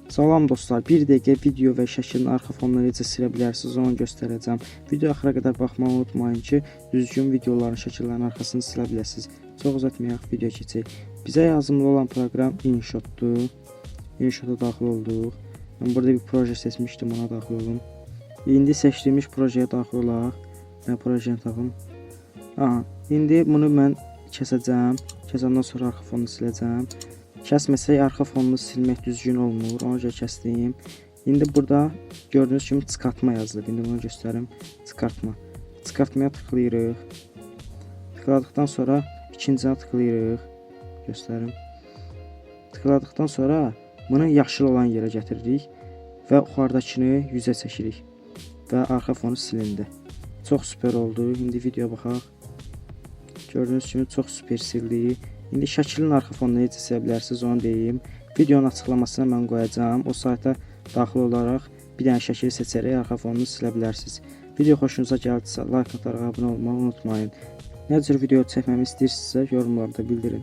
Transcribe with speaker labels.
Speaker 1: Salam dostlar, 1 dəqiqə video və şəklin arxa fonunu necə silə bilərsiniz onu göstərəcəm. Video axıra qədər baxmağı unutmayın ki, düzgün videoların şəkillərin arxasını silə biləsiniz. Çox uzatmayaq, video keçək. Bizə lazımlı olan proqram InShotdur. InShota daxil olduq. Mən burada bir proje seçmişdim, ona daxil olum. İndi seçdiyimiz projeye daxil olaq. Mən projeni tapım. İndi bunu mən kəsəcəm. Kəsəndən sonra arxa fonunu siləcəm. Kəsməsək arxa fonunu silmək düzgün olmur. Ona görə kəsdim. İndi burada gördüyünüz kimi çıxartma yazılıb. İndi bunu göstərim. Çıxartma. Çıxartmaya tıklayırıq. Tıkladıqdan sonra ikinciyə tıklayırıq. Göstərim. Tıkladıqdan sonra bunu yaşıl olan yerə gətiririk və yuxarıdakını 100-ə çəkirik və arxa fonu silindi. Çox süper oldu. İndi videoya baxaq. Gördüyünüz kimi çox süper sildi. İndi şəklin arxa fonunu necə silə bilərsiniz onu deyim. Videonun açıqlamasına mən qoyacağam. O sayta daxil olaraq bir dənə şəkil seçərək arxa fonunu silə bilərsiniz. Video xoşunuza gəldisə like ataraq abunə olmağı unutmayın. Nə cür video çəkməmi istəyirsinizsə yorumlarda bildirin.